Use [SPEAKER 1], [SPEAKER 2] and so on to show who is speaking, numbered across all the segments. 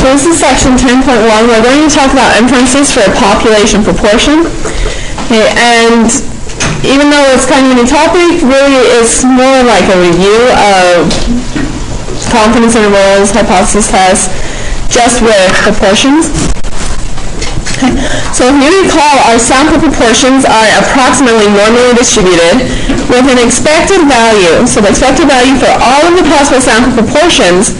[SPEAKER 1] So this is section 10.1. We're going to talk about inferences for a population proportion. Okay, and even though it's kind of a new topic, really it's more like a review of confidence intervals, hypothesis tests, just with proportions. Okay. So if you recall, our sample proportions are approximately normally distributed with an expected value. So the expected value for all of the possible sample proportions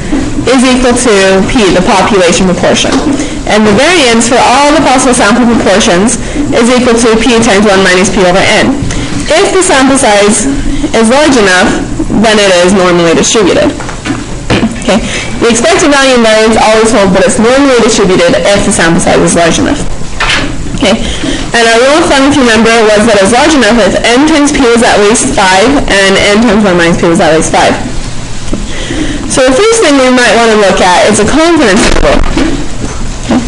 [SPEAKER 1] is equal to P, the population proportion. And the variance for all the possible sample proportions is equal to P times 1 minus P over N. If the sample size is large enough, then it is normally distributed. Okay. The expected value and variance always hold, but it's normally distributed if the sample size is large enough. Okay. And our rule of thumb, if you remember, was that it was large enough if n times p was at least 5 and n times 1 minus p was at least 5. So the first thing we might want to look at is a confidence interval. Okay.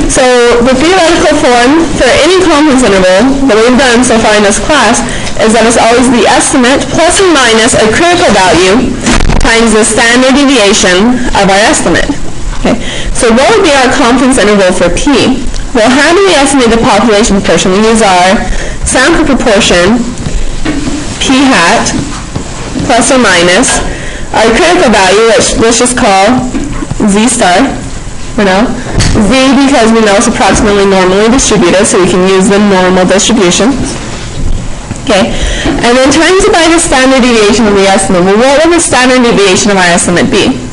[SPEAKER 1] So the theoretical form for any confidence interval that we've done so far in this class is that it's always the estimate plus or minus a critical value times the standard deviation of our estimate. Okay. So what would be our confidence interval for P? Well, how do we estimate the population proportion? We use our sample proportion, P hat, plus or minus, our critical value, which let's just call Z star for now. Z because we know it's approximately normally distributed, so we can use the normal distribution. Okay, and then times it by the standard deviation of the estimate. Well, what would the standard deviation of our estimate be?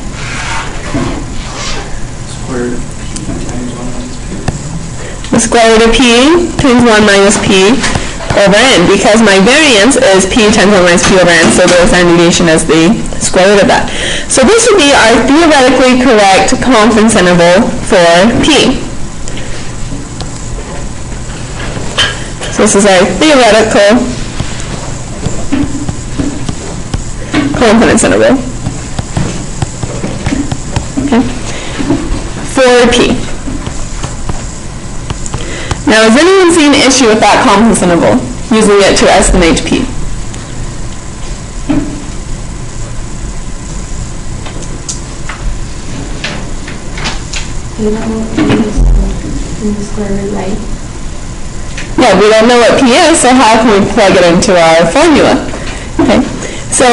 [SPEAKER 1] The square root of P times 1 minus P over N, because my variance is P times 1 minus P over N, so the standard deviation is the square root of that. So this would be our theoretically correct confidence interval for P. So this is our theoretical confidence interval. Okay. For P. Now, has anyone seen an issue with that confidence interval, using it to estimate P?
[SPEAKER 2] You don't know what P is in the square root, right?
[SPEAKER 1] Yeah, we don't know what P is, so how can we plug it into our formula? Okay, so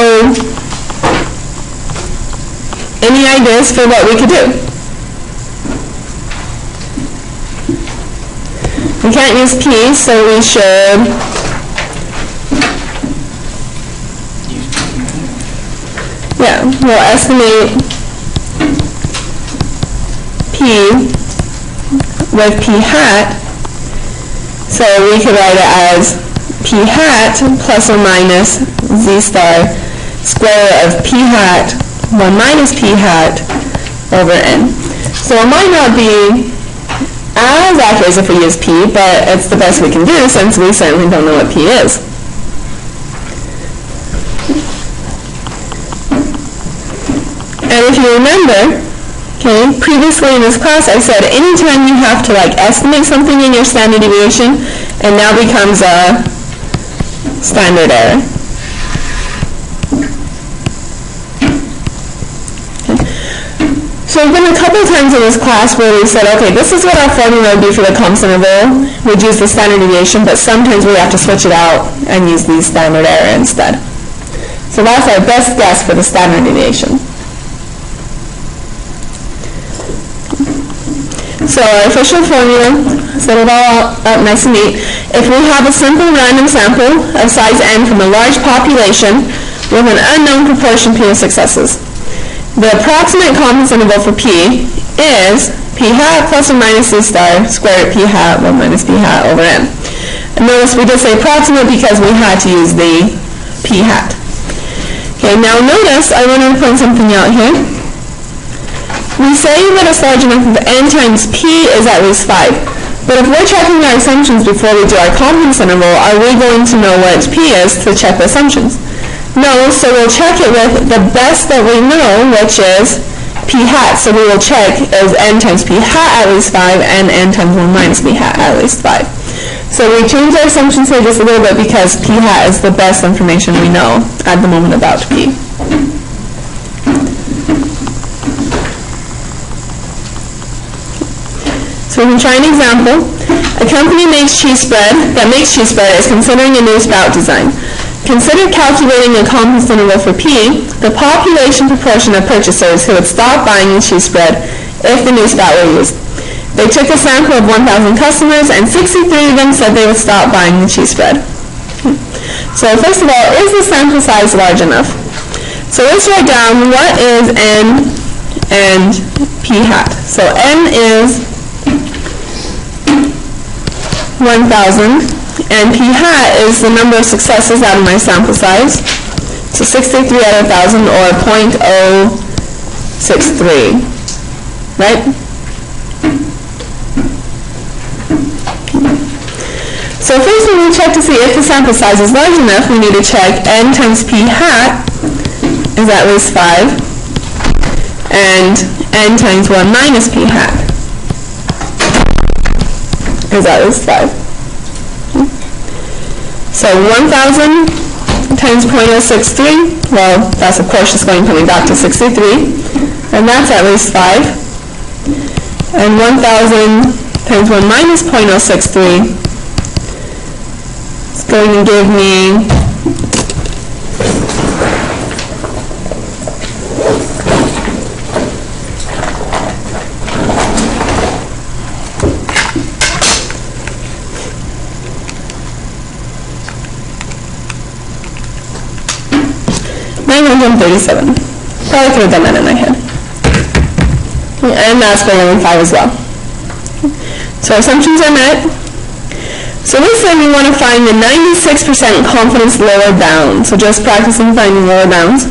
[SPEAKER 1] any ideas for what we could do? We can't use P, so we should we'll estimate P with P hat. So we could write it as P hat plus or minus Z star square of P hat 1 minus P hat over N. So it might not be as accurate as if we use P, but it's the best we can do since we certainly don't know what P is. And if you remember, okay, previously in this class I said anytime you have to estimate something in your standard deviation, it now becomes a standard error. So we've been a couple of times in this class where we said, okay, this is what our formula would be for the confidence interval. We'd use the standard deviation, but sometimes we have to switch it out and use the standard error instead. So that's our best guess for the standard deviation. So our official formula, set it all up nice and neat. If we have a simple random sample of size n from a large population with an unknown proportion P of successes, the approximate confidence interval for P is P hat plus or minus Z star square root P hat 1 minus P hat over N. And notice we did say approximate because we had to use the P hat. Okay, now notice I wanted to point something out here. We say that it's large enough if N times P is at least 5. But if we're checking our assumptions before we do our confidence interval, are we going to know what P is to check the assumptions? No, so we'll check it with the best that we know, which is P hat. So we will check is N times P hat at least 5 and N times 1 minus P hat at least 5. So we changed our assumptions here just a little bit because P hat is the best information we know at the moment about P. We can try an example. A company that makes cheese spread is considering a new spout design. Consider calculating a confidence interval for P, the population proportion of purchasers who would stop buying the cheese spread if the new spout were used. They took a sample of 1,000 customers, and 63 of them said they would stop buying the cheese spread. So first of all, is the sample size large enough? So let's write down what is N and P hat. So N is 1,000, and P hat is the number of successes out of my sample size. So 63 out of 1,000, or 0.063, right? So first when we check to see if the sample size is large enough, we need to check N times P hat is at least 5, and N times 1 minus P hat is at least 5. So 1,000 times 0.063, well, that's of course just going coming back to 63, and that's at least 5. And 1,000 times 1 minus 0.063 is going to give me 937. Probably could have done that in my head. And that's greater than 5 as well. So assumptions are met. So let's say we want to find the 96% confidence lower bound. So just practicing finding lower bounds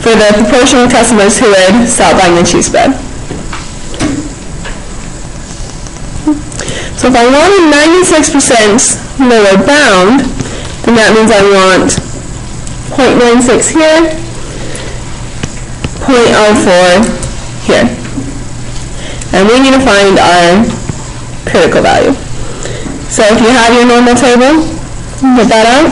[SPEAKER 1] for the proportion of customers who would stop buying the cheese spread. So if I want a 96% lower bound, then that means I want 0.96 here, 0.04 here. And we need to find our critical value. So if you have your normal table, get that out.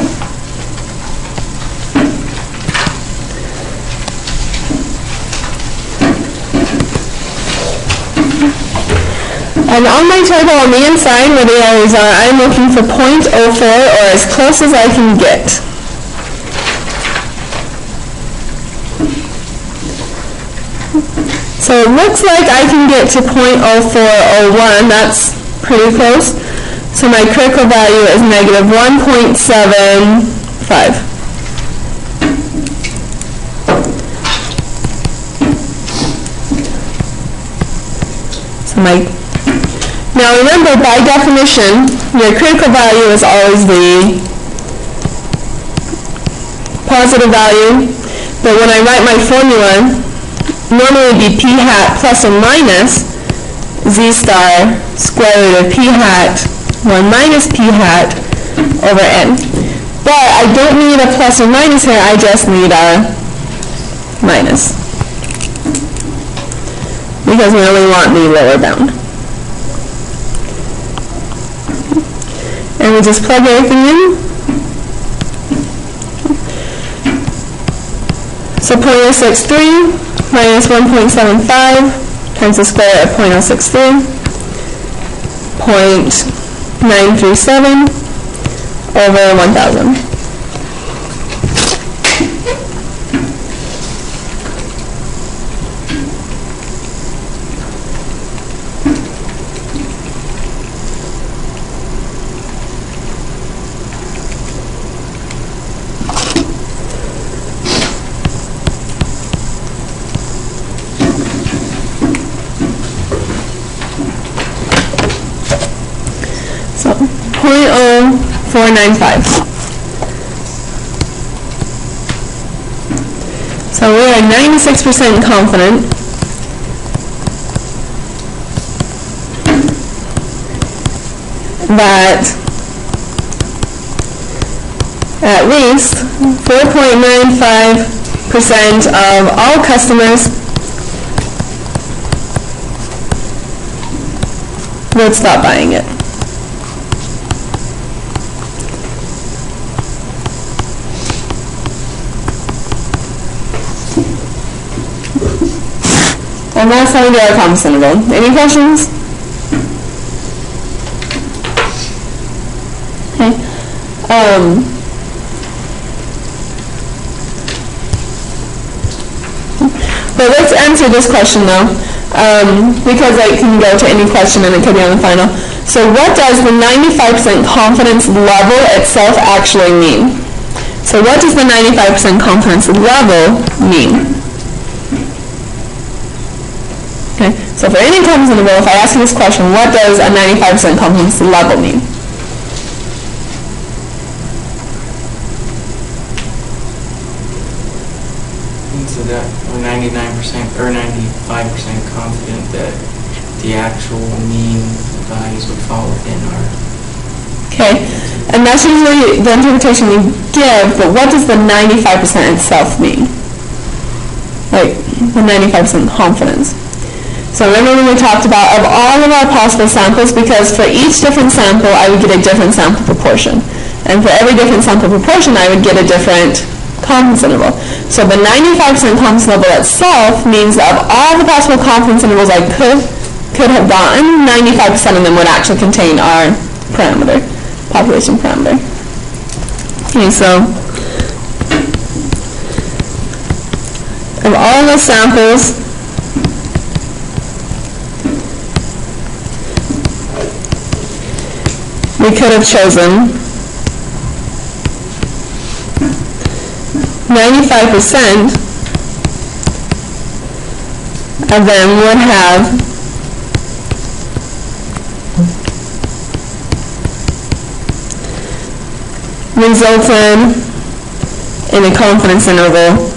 [SPEAKER 1] And on my table on the inside where the arrows are, I'm looking for 0.04 or as close as I can get. So it looks like I can get to 0.0401, that's pretty close. So my critical value is negative 1.75. So now remember, by definition, your critical value is always the positive value, but when I write my formula, normally it would be P hat plus or minus Z star square root of P hat 1 minus P hat over N. But I don't need a plus or minus here, I just need a minus. Because we only want the lower bound. And we just plug everything in. So 0.063 minus 1.75 times the square of 0.063, 0.937 over 1,000. So 0.0495. So we are 96% confident that at least 4.95% of all customers would stop buying it. And that's how we do our confidence interval. Any questions? But let's answer this question though, because I can go to any question and it could be on the final. So what does the 95% confidence level itself actually mean? So what does the 95% confidence level mean? Okay, so for any confidence interval, if I ask you this question, what does a 95% confidence level mean?
[SPEAKER 3] So that we're 99% or 95% confident that the actual mean values would fall within our...
[SPEAKER 1] Okay, and that's usually the interpretation you give, but what does the 95% itself mean? Like, the 95% confidence. So remember when we talked about of all of our possible samples, because for each different sample I would get a different sample proportion. And for every different sample proportion I would get a different confidence interval. So the 95% confidence level itself means that of all the possible confidence intervals I could have gotten, 95% of them would actually contain our parameter, population parameter. Okay, so of all the samples, we could have chosen 95% of them would have resulted in a confidence interval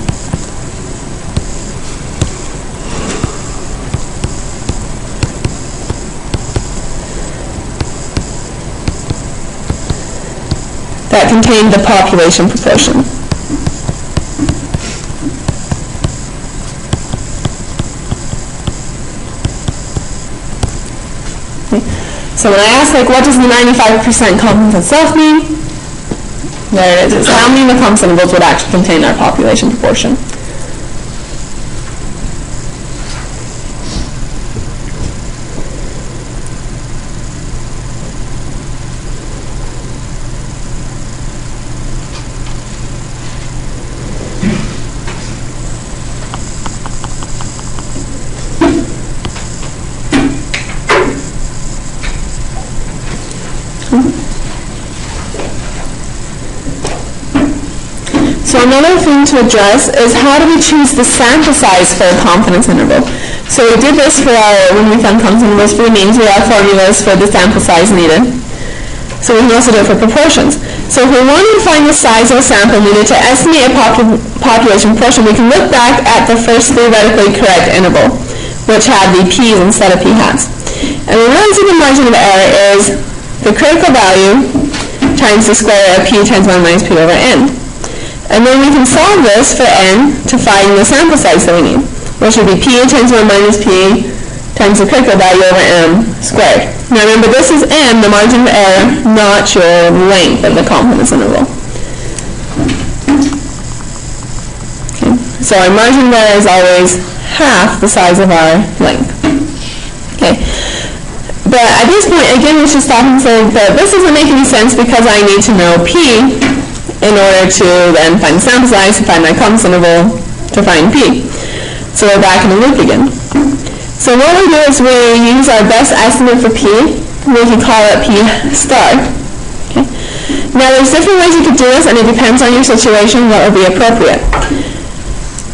[SPEAKER 1] that contained the population proportion. So when I ask, like, what does the 95% confidence itself mean? There it is. It's how many of the confidence intervals would actually contain our population proportion. So another thing to address is how do we choose the sample size for a confidence interval? So we did this for when we found confidence intervals for the means, we have formulas for the sample size needed. So we can also do it for proportions. So if we wanted to find the size of a sample needed to estimate a population proportion, we can look back at the first theoretically correct interval, which had the p's instead of p-hats. And we realize that the margin of error is the critical value times the square of p times 1 minus p over n. And then we can solve this for n to find the sample size that we need, which would be p times 1 minus p times the critical value over m squared. Now remember, this is n, the margin of error, not your length of the confidence interval. Okay. So our margin of error is always half the size of our length. Okay. But at this point, again, we should stop and say that this doesn't make any sense because I need to know p in order to then find the sample size, to find my confidence interval, to find p. So we're back in the loop again. So what we do is we use our best estimate for p. We can call it p star. Okay. Now there's different ways you could do this, and it depends on your situation what would be appropriate.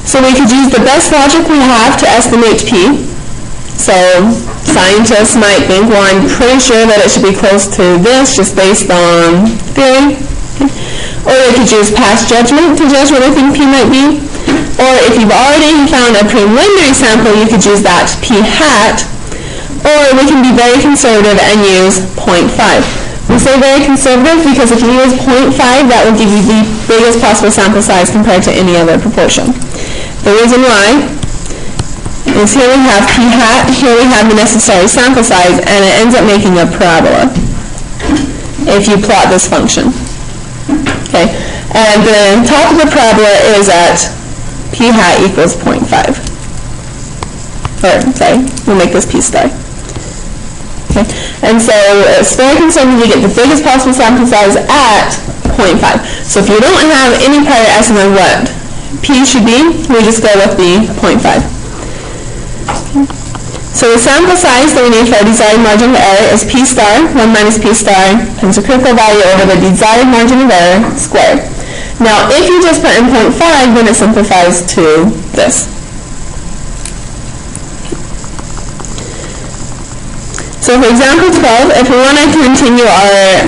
[SPEAKER 1] So we could use the best logic we have to estimate p. So scientists might think, well, I'm pretty sure that it should be close to this just based on theory. Okay. Or you could use past judgment to judge what I think p might be. Or if you've already found a preliminary sample, you could use that p hat. Or we can be very conservative and use 0.5. We say very conservative because if you use 0.5, that will give you the biggest possible sample size compared to any other proportion. The reason why is here we have p hat, here we have the necessary sample size, and it ends up making a parabola if you plot this function. Okay, and the top of the parabola is at p hat equals 0.5. Or, sorry, we'll make this p star. Okay, and so it's very conservative, you get the biggest possible sample size at 0.5. So if you don't have any prior estimate of what P should be, we just go with the 0.5. So the sample size that we need for our desired margin of error is P star, 1 minus P star, times the critical value over the desired margin of error squared. Now, if you just put in 0.5, then it simplifies to this. So for example 12, if we want to continue our,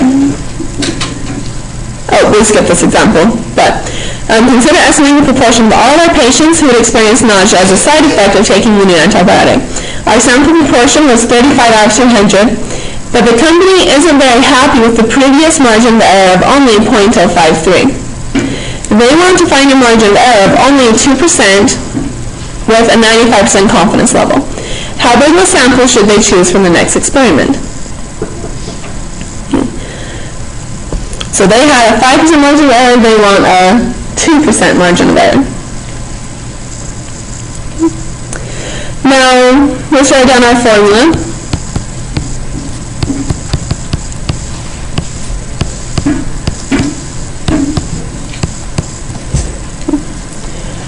[SPEAKER 1] we skipped this example, but consider estimating the proportion of all of our patients who would experience nausea as a side effect of taking the new antibiotic. Our sample proportion was 35 out of 200, but the company isn't very happy with the previous margin of error of only 0.053. They want to find a margin of error of only 2% with a 95% confidence level. How big of a sample should they choose from the next experiment? So they had a 5% margin of error, they want a 2% margin of error. Now, let's write down our formula.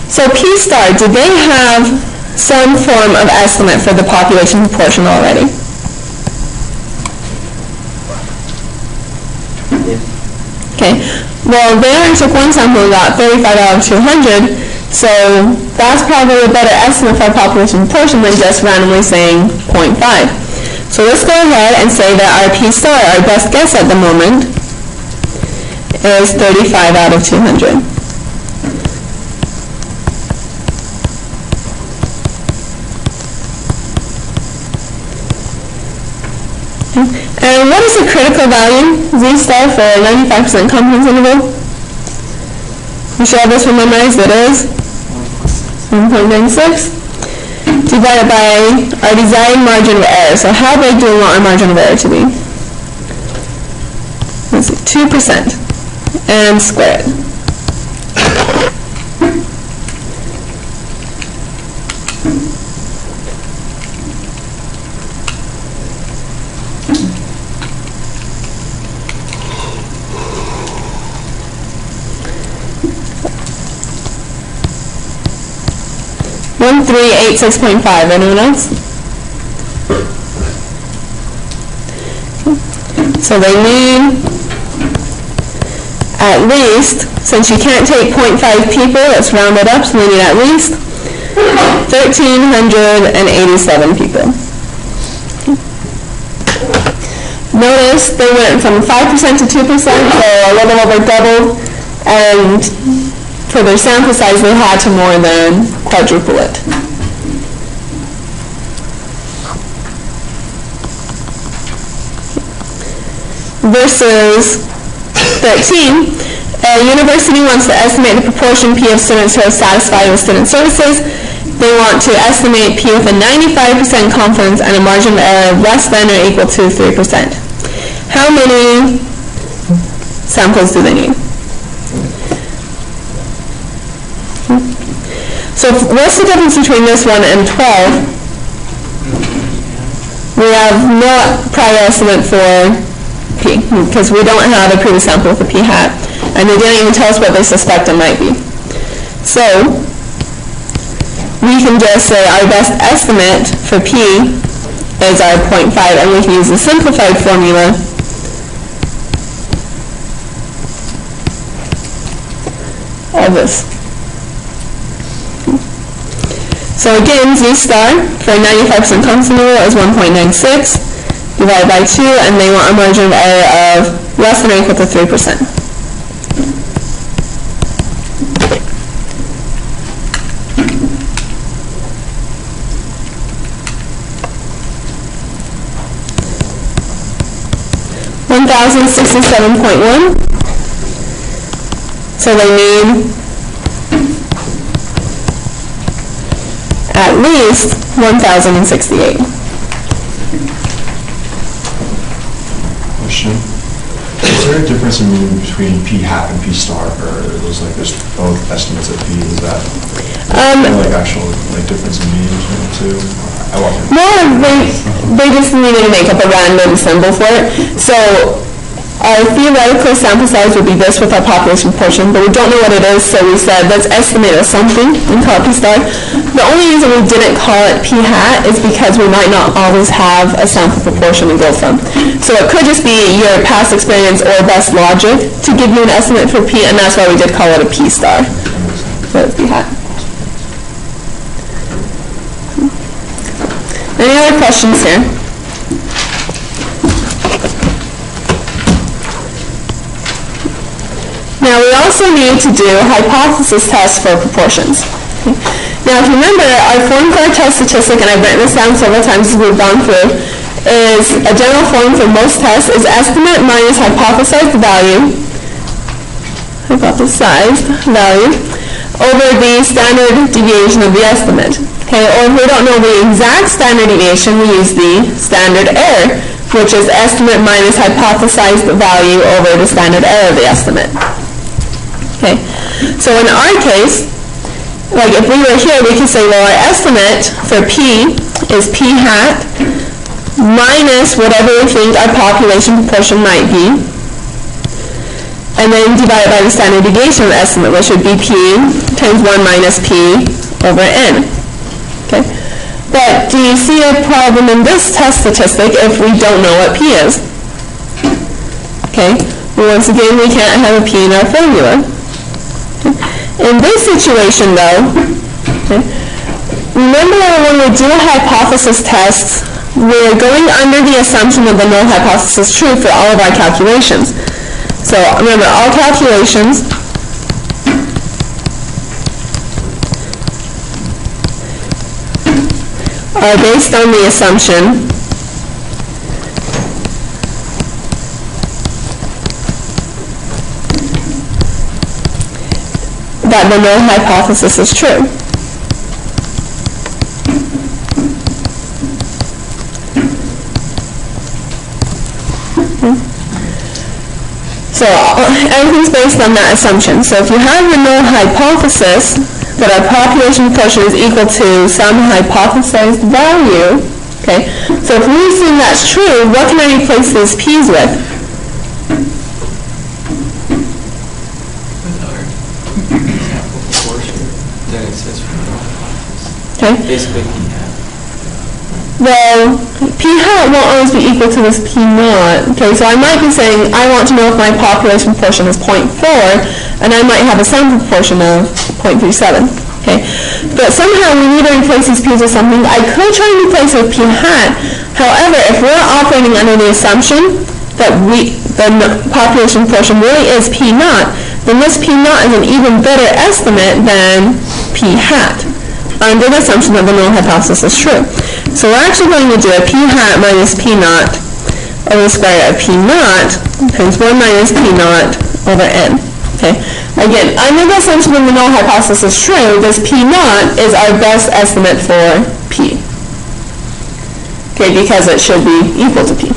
[SPEAKER 1] So P star, did they have some form of estimate for the population proportion already? Okay, well they only took one sample and got 35 out of 200, so that's probably a better estimate for our population proportion than just randomly saying 0.5. So let's go ahead and say that our P star, our best guess at the moment, is 35 out of 200. And what is the critical value, Z star, for a 95% confidence interval? You should have this one memorized. It is 1.96 divided by our desired margin of error. So how big do we want our margin of error to be? Let's see, 2%, and square it. One 386.5. Anyone else? So they need at least, since you can't take 0.5 people, let's round it up, so they need at least 1,387 people. Notice they went from 5% to 2%, so a little over doubled, and for their sample size, they had to more than quadruple it. Versus 13, a university wants to estimate the proportion P of students who are satisfied with student services. They want to estimate P with a 95% confidence and a margin of error less than or equal to 3%. How many samples do they need? So what's the difference between this one and 12? We have no prior estimate for P, because we don't have a previous sample with a P hat, and they didn't even tell us what they suspect it might be. So we can just say our best estimate for P is our 0.5, and we can use the simplified formula of this. So again, Z star for a 95% confidence interval is 1.96 divided by 2, and they want a margin of error of less than or equal to 3%. $1,067.1. So they need at least 1,068.
[SPEAKER 4] Question. Is there a difference in meaning between P hat and P star, or are those like just both estimates of P? Is that like actual difference in meaning between the two?
[SPEAKER 1] No, they just needed to make up a random symbol for it. So Our theoretical sample size would be this with our population proportion, but we don't know what it is, so we said let's estimate it as something and call it p star. The only reason we didn't call it p hat is because we might not always have a sample proportion to go from. So it could just be your past experience or best logic to give you an estimate for p, and that's why we did call it a p star. So it's p hat. Any other questions here? Now we also need to do hypothesis tests for proportions. Okay. Now if you remember, our form for our test statistic, and I've written this down several times as we've gone through, is a general form for most tests is estimate minus hypothesized value over the standard deviation of the estimate. Okay, or if we don't know the exact standard deviation, we use the standard error, which is estimate minus hypothesized value over the standard error of the estimate. Okay, so in our case, like if we were here, we could say, well, our estimate for p is p hat minus whatever we think our population proportion might be, and then divide it by the standard deviation of the estimate, which would be p times 1 minus p over n. Okay, but do you see a problem in this test statistic if we don't know what p is? Okay, well, once again, we can't have a p in our formula. In this situation, though, okay, remember when we do hypothesis tests, we're going under the assumption of the null hypothesis true for all of our calculations. So remember, all calculations are based on the assumption that the null hypothesis is true. So everything's based on that assumption. So if you have the null hypothesis that our population proportion is equal to some hypothesized value, okay, so if we assume that's true, what can I replace those p's with? Okay.
[SPEAKER 3] Basically p hat.
[SPEAKER 1] Well, p hat won't always be equal to this p naught. Okay, so I might be saying I want to know if my population proportion is 0.4, and I might have a sample proportion of 0.37. Okay, but somehow we need to replace these p's with something. I could try and replace it with p hat. However, if we're operating under the assumption that the population proportion really is p naught, then this p naught is an even better estimate than p hat, under the assumption that the null hypothesis is true. So we're actually going to do a p hat minus p naught over the square root of p naught times 1 minus p naught over n. Okay. Again, under the assumption that the null hypothesis is true, this p naught is our best estimate for p. Okay, because it should be equal to p.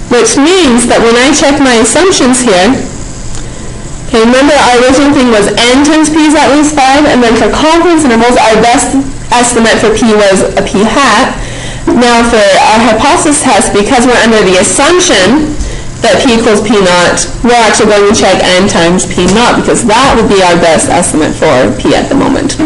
[SPEAKER 1] Which means that when I check my assumptions here, okay, remember our original thing was n times p is at least 5, and then for confidence intervals, our best estimate for p was a p hat. Now for our hypothesis test, because we're under the assumption that p equals p naught, we're actually going to check n times p naught, because that would be our best estimate for p at the moment.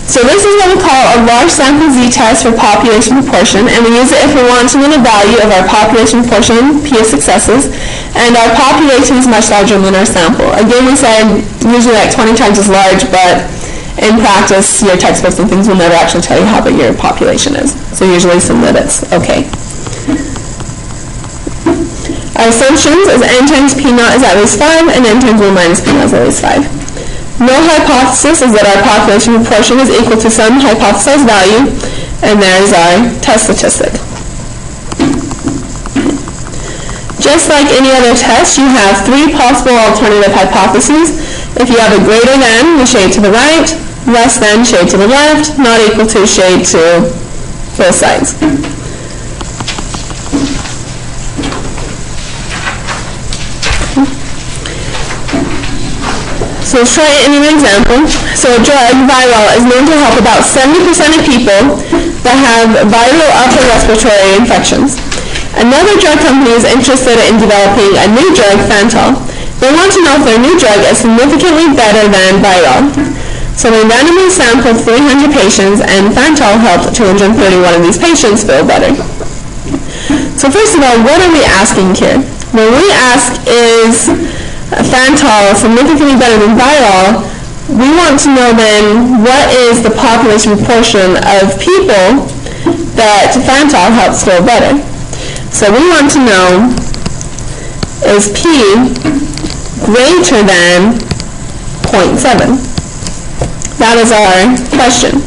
[SPEAKER 1] So this is what we call a large sample z-test for population proportion, and we use it if we want to know the value of our population proportion, p of successes, and our population is much larger than our sample. Again, we said usually like 20 times as large, but in practice, your textbooks and things will never actually tell you how big your population is. So usually assume that it's okay. Our assumptions is n times p naught is at least 5, and n times 1 minus p naught is at least 5. Null hypothesis is that our population proportion is equal to some hypothesized value, and there's our test statistic. Just like any other test, you have 3 possible alternative hypotheses. If you have a greater than, we shade to the right, less than, shade to the left, not equal to, shade to both sides. So let's try it in an example. So a drug, Viral, is known to help about 70% of people that have viral upper respiratory infections. Another drug company is interested in developing a new drug, Fantol. They want to know if their new drug is significantly better than Viral. So they randomly sampled 300 patients, and Fantol helped 231 of these patients feel better. So first of all, what are we asking here? When we ask, is Fantol significantly better than Viral, we want to know then what is the population proportion of people that Fantol helps feel better. So we want to know, is P greater than 0.7? That is our question,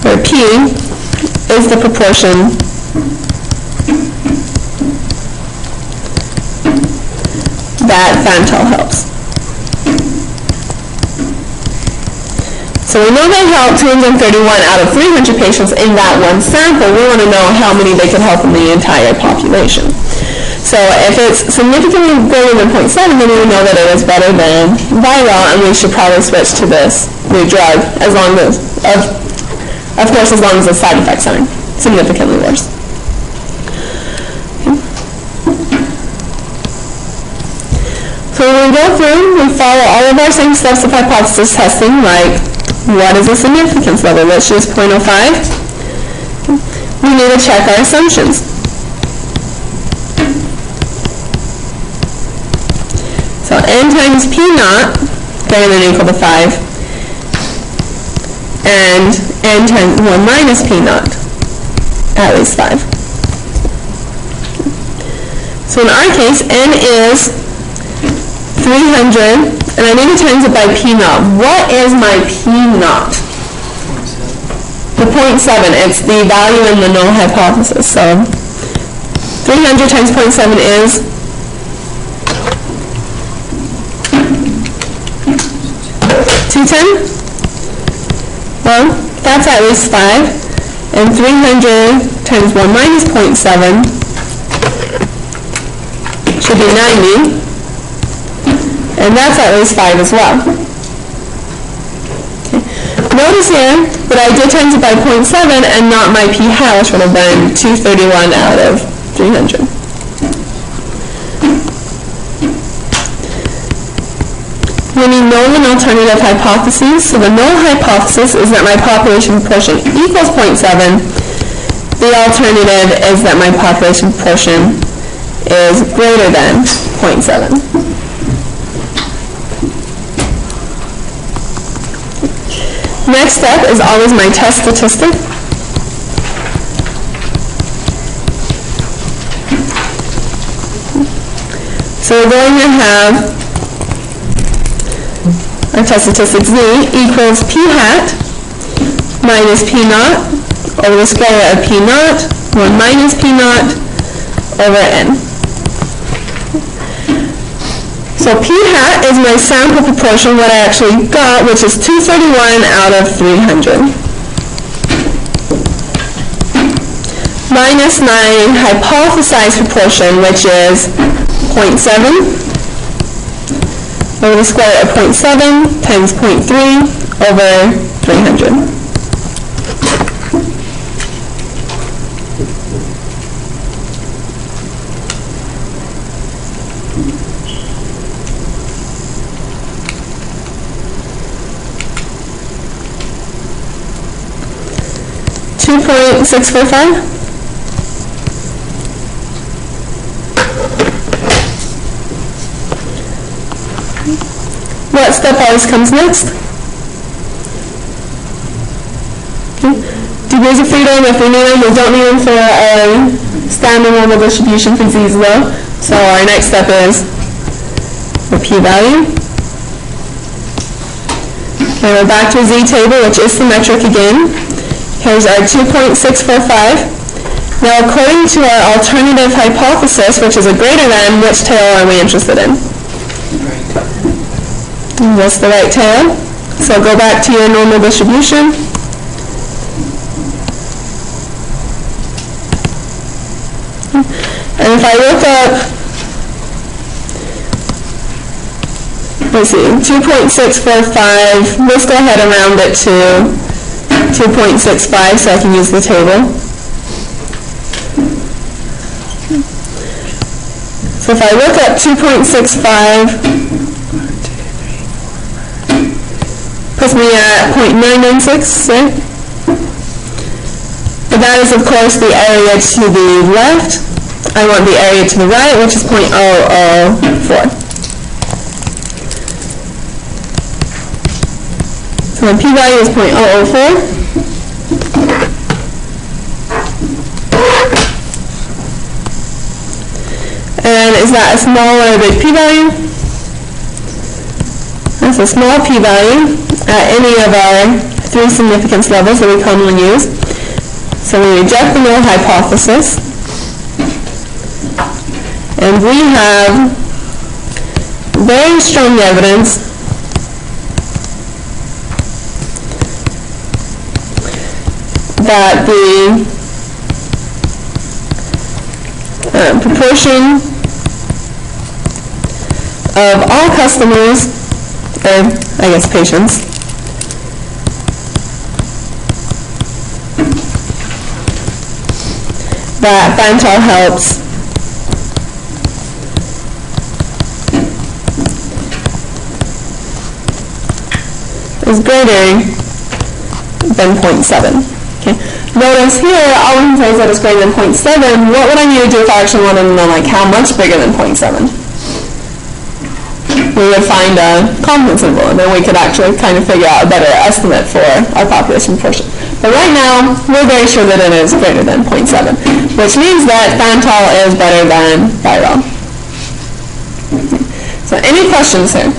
[SPEAKER 1] where P is the proportion that Fantol helps. So we know they helped 231 out of 300 patients in that one sample. We want to know how many they could help in the entire population. So if it's significantly greater than 0.7, then we know that it is better than Viral, and we should probably switch to this new drug, as long as, of course, as long as the side effects aren't significantly worse. So when we go through, we follow all of our same steps of hypothesis testing, like what is the significance level? Let's choose 0.05. We need to check our assumptions. So n times p naught greater than or equal to 5, and n times 1 minus p naught at least 5. So in our case, n is 300, and I need to times it by p naught. What is my p naught? The 0.7. It's the value in the null hypothesis. So 300 times 0.7 is 210. Well, that's at least 5. And 300 times 1 minus 0.7 should be 90. And that's at least 5 as well. Okay. Notice here that I did times it by 0.7 and not my p hat, which would have been 231 out of 300. We need null and alternative hypotheses. So the null hypothesis is that my population proportion equals 0.7. The alternative is that my population proportion is greater than 0.7. Next step is always my test statistic. So we're going to have our test statistic z equals p hat minus p naught over the square root of p naught, 1 minus p naught over n. So p hat is my sample proportion, what I actually got, which is 231 out of 300. Minus my hypothesized proportion, which is 0.7. Over the square root of 0.7 times 0.3 over 300. $2.645. What step always comes next? Okay. Degrees of freedom, if we need them, we don't need them for our standard normal distribution for z low. So our next step is the p-value. Okay, we're back to a z table, which is symmetric again. Here's our 2.645. Now, according to our alternative hypothesis, which is a greater than, which tail are we interested in? That's the right tail. So go back to your normal distribution. And if I look up let's see, 2.645, let's go ahead and round it to 2.65 so I can use the table. So if I look up 2.65, puts me at 0.996, right? But that is, of course, the area to the left. I want the area to the right, which is 0.004. So the p-value is 0.004. And is that a small or a big p-value? That's a small p-value at any of our 3 significance levels that we commonly use. So we reject the null hypothesis. And we have very strong evidence that the proportion of all customers, or I guess patients, that Fantal helps is greater than 0.7. Okay. Notice here, all we can say is that it's greater than 0.7. What would I need to do if I actually wanted to know, like, how much bigger than 0.7? We would find a confidence interval, and then we could actually kind of figure out a better estimate for our population proportion. But right now, we're very sure that it is greater than 0.7, which means that Fantal is better than Viral. So any questions here?